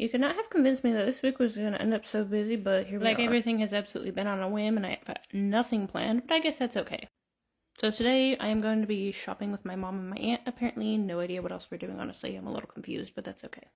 You could not have convinced me that this week was going to end up so busy, but here we are. Like, everything has absolutely been on a whim, and I have nothing planned, but I guess that's okay. So today, I am going to be shopping with my mom and my aunt, apparently. No idea what else we're doing, honestly. I'm a little confused, but that's okay.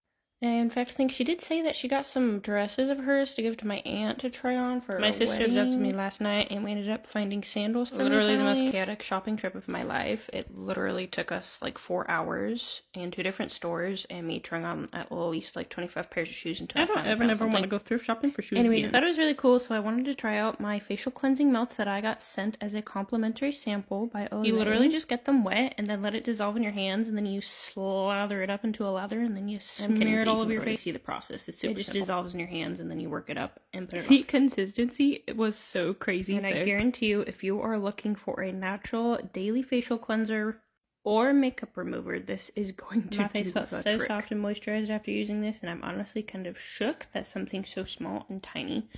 In fact, I think she did say that she got some dresses of hers to give to my aunt to try on for my sister abducted me last night, and we ended up finding sandals for literally the most chaotic shopping trip of my life. It literally took us like 4 hours in 2 different stores, and me trying on at least like 25 pairs of shoes until I don't ever want to go thrift shopping for shoes. Anyways, I thought it was really cool, so I wanted to try out my facial cleansing melts that I got sent as a complimentary sample by Olay. You literally just get them wet and then let it dissolve in your hands, and then you slather it up into a lather, and then you smear it all over your face. See the process. It just dissolves in your hands, and then you work it up and put it on. The consistency was so crazy, and I guarantee you, if you are looking for a natural daily facial cleanser or makeup remover, this is going to. My face felt so soft and moisturized after using this, and I'm honestly kind of shook that something so small and tiny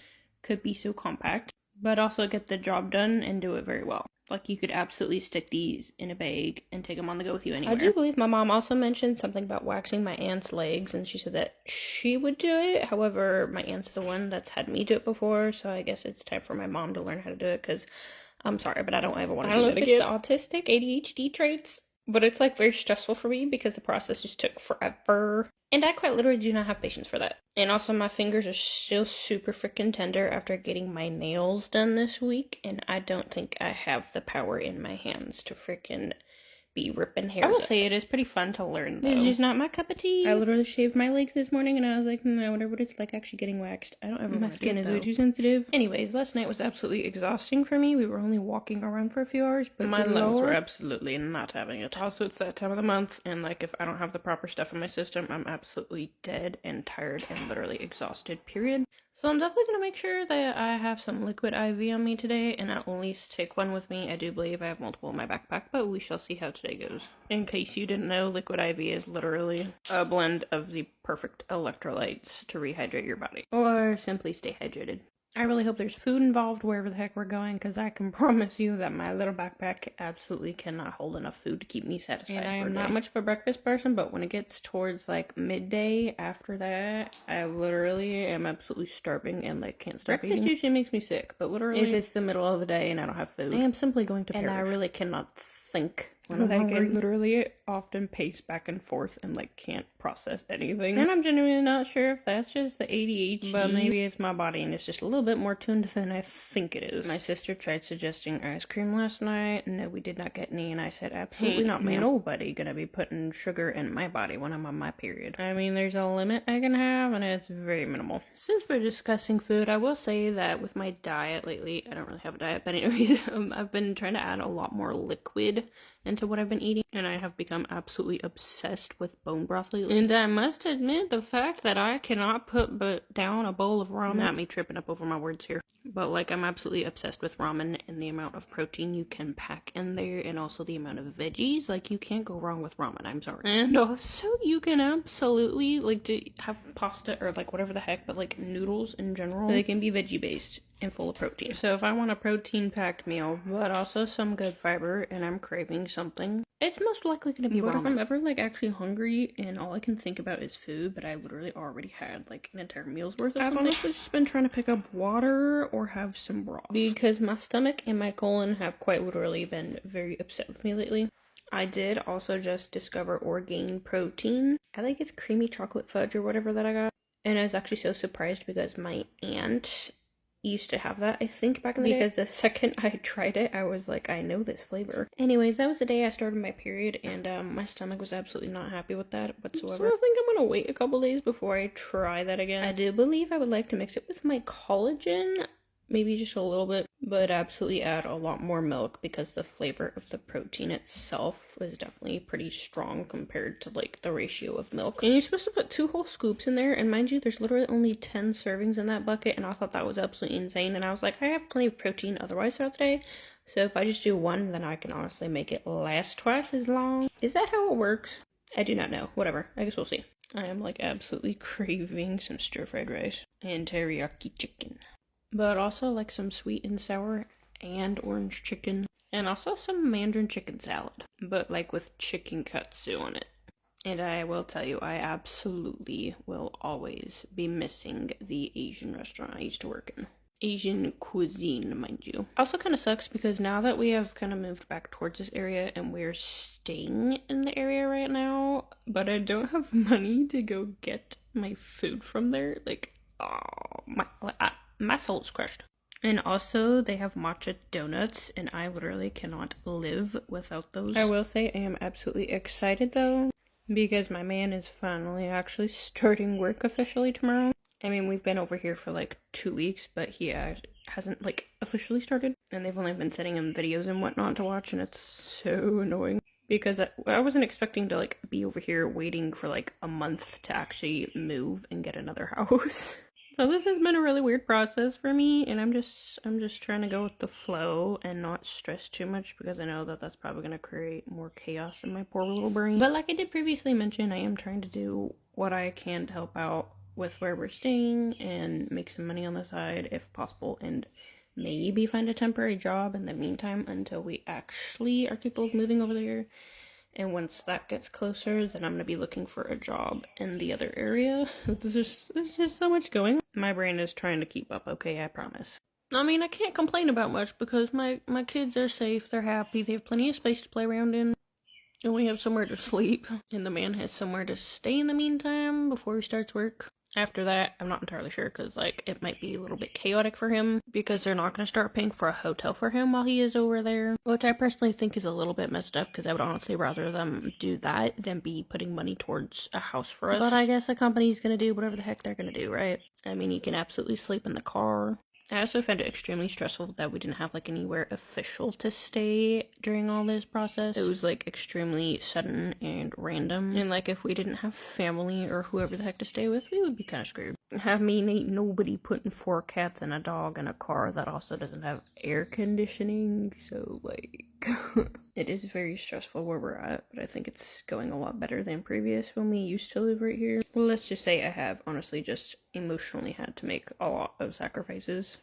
could be so compact, but also get the job done and do it very well. Like, you could absolutely stick these in a bag and take them on the go with you anywhere. I do believe my mom also mentioned something about waxing my aunt's legs, and she said that she would do it. However, my aunt's the one that's had me do it before, so I guess it's time for my mom to learn how to do it, because I'm sorry, but I don't ever want to do it again. I don't know if it's autistic ADHD traits, but it's like very stressful for me because the process just took forever. And I quite literally do not have patience for that. And also, my fingers are still super freaking tender after getting my nails done this week. And I don't think I have the power in my hands to freaking be ripping hairs. I will say it is pretty fun to learn, though. It's just not my cup of tea. I literally shaved my legs this morning, and I was like, I wonder what it's like actually getting waxed. I don't ever want to do it, my skin is way too sensitive. Anyways, last night was absolutely exhausting for me. We were only walking around for a few hours, but my lungs were absolutely not having it. Also, it's that time of the month, and like, if I don't have the proper stuff in my system, I'm absolutely dead and tired and literally exhausted, period. So I'm definitely going to make sure that I have some liquid IV on me today, and at least take one with me. I do believe I have multiple in my backpack, but we shall see how today goes. In case you didn't know, liquid IV is literally a blend of the perfect electrolytes to rehydrate your body, or simply stay hydrated. I really hope there's food involved wherever the heck we're going, because I can promise you that my little backpack absolutely cannot hold enough food to keep me satisfied. And I am not much of a breakfast person, but when it gets towards like midday after that, I literally am absolutely starving and like can't stop eating. Breakfast usually makes me sick, but literally if it's the middle of the day and I don't have food, I am simply going to perish. And I really cannot think. When I literally often pace back and forth and like can't process anything. And I'm genuinely not sure if that's just the ADHD, but maybe it's my body and it's just a little bit more tuned than I think it is. My sister tried suggesting ice cream last night. No, we did not get any, and I said absolutely not, ma'am. Nobody gonna be putting sugar in my body when I'm on my period. I mean, there's a limit I can have, and it's very minimal. Since we're discussing food, I will say that with my diet lately, I don't really have a diet, but anyways, I've been trying to add a lot more liquid into what I've been eating, and I have become absolutely obsessed with bone broth lately. And I must admit, the fact that I cannot put down a bowl of ramen, not me tripping up over my words here, but like, I'm absolutely obsessed with ramen and the amount of protein you can pack in there, and also the amount of veggies. Like, you can't go wrong with ramen, I'm sorry. And also, you can absolutely like to have pasta or like whatever the heck, but like noodles in general, they can be veggie based and full of protein. So if I want a protein packed meal, but also some good fiber, and I'm craving something, it's most likely going to be ramen. But if I'm ever like actually hungry and all I can think about is food, but I literally already had like an entire meal's worth of something, I've honestly just been trying to pick up water or have some broth, because my stomach and my colon have quite literally been very upset with me lately. I did also just discover Orgain protein. I think it's creamy chocolate fudge or whatever that I got, and I was actually so surprised because my aunt used to have that, I think, back in the day, because the second I tried it, I was like, I know this flavor. Anyways, that was the day I started my period, and my stomach was absolutely not happy with that whatsoever. So I think I'm gonna wait a couple days before I try that again. I do believe I would like to mix it with my collagen, maybe just a little bit, but absolutely add a lot more milk, because the flavor of the protein itself is definitely pretty strong compared to like the ratio of milk. And you're supposed to put 2 whole scoops in there, and mind you, there's literally only 10 servings in that bucket, and I thought that was absolutely insane. And I was like, I have plenty of protein otherwise throughout the day, so if I just do one, then I can honestly make it last twice as long. Is that how it works? I do not know. Whatever, I guess we'll see. I am like absolutely craving some stir-fried rice and teriyaki chicken, but also like some sweet and sour and orange chicken, and also some mandarin chicken salad, but like with chicken katsu on it. And I will tell you, I absolutely will always be missing the Asian restaurant I used to work in. Asian cuisine, mind you. Also kind of sucks because now that we have kind of moved back towards this area and we're staying in the area right now, but I don't have money to go get my food from there. Like, oh, my soul's crushed. And also, they have matcha donuts, and I literally cannot live without those. I will say I am absolutely excited, though, because my man is finally actually starting work officially tomorrow. I mean, we've been over here for like 2 weeks, but he hasn't like officially started. And they've only been sending him videos and whatnot to watch, and it's so annoying. Because I wasn't expecting to like be over here waiting for like a month to actually move and get another house. So this has been a really weird process for me, and I'm just trying to go with the flow and not stress too much because I know that that's probably going to create more chaos in my poor little brain. But like I did previously mention, I am trying to do what I can to help out with where we're staying and make some money on the side if possible, and maybe find a temporary job in the meantime until we actually are capable of moving over there. And once that gets closer, then I'm going to be looking for a job in the other area. There's just so much going on. My brain is trying to keep up, okay, I promise. I mean, I can't complain about much because my kids are safe, they're happy, they have plenty of space to play around in. And we have somewhere to sleep. And the man has somewhere to stay in the meantime before he starts work. After that, I'm not entirely sure because, like, it might be a little bit chaotic for him because they're not going to start paying for a hotel for him while he is over there, which I personally think is a little bit messed up because I would honestly rather them do that than be putting money towards a house for us. But I guess the company's going to do whatever the heck they're going to do, right? I mean, you can absolutely sleep in the car. I also found it extremely stressful that we didn't have, like, anywhere official to stay during all this process. It was, like, extremely sudden and random. And, like, if we didn't have family or whoever the heck to stay with, we would be kind of screwed. I mean, ain't nobody putting 4 cats and a dog in a car that also doesn't have air conditioning. So, like, it is very stressful where we're at. But I think it's going a lot better than previous when we used to live right here. Well, let's just say I have honestly just emotionally had to make a lot of sacrifices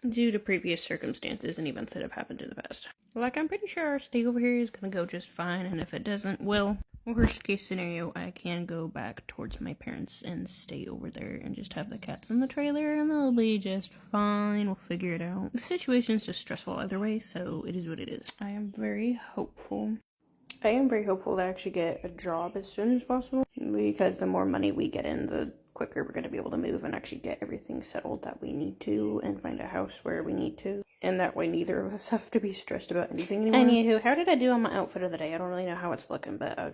due to previous circumstances and events that have happened in the past. Like, I'm pretty sure our stay over here is gonna go just fine, and if it doesn't, well, worst case scenario, I can go back towards my parents and stay over there and just have the cats in the trailer, and they'll be just fine. We'll figure it out. The situation's just stressful either way, so it is what it is. I am very hopeful to actually get a job as soon as possible, because the more money we get in, the quicker we're going to be able to move and actually get everything settled that we need to and find a house where we need to. And that way neither of us have to be stressed about anything anymore. Anywho, how did I do on my outfit of the day? I don't really know how it's looking, but I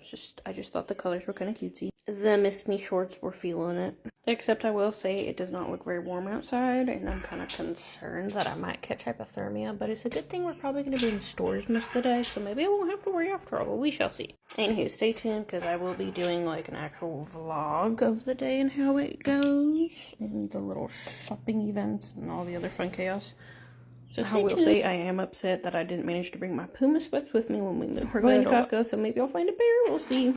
just thought the colors were kind of cutesy. The Miss Me shorts were feeling it. Except I will say it does not look very warm outside, and I'm kind of concerned that I might catch hypothermia, but it's a good thing we're probably going to be in stores most of the day, so maybe I won't have to worry after all, but we shall see. Anywho, stay tuned, because I will be doing like an actual vlog of the day and how it goes, and the little shopping events and all the other fun chaos. So I will say I am upset that I didn't manage to bring my Puma sweats with me when we moved. We're going to Costco, so maybe I'll find a pair. We'll see.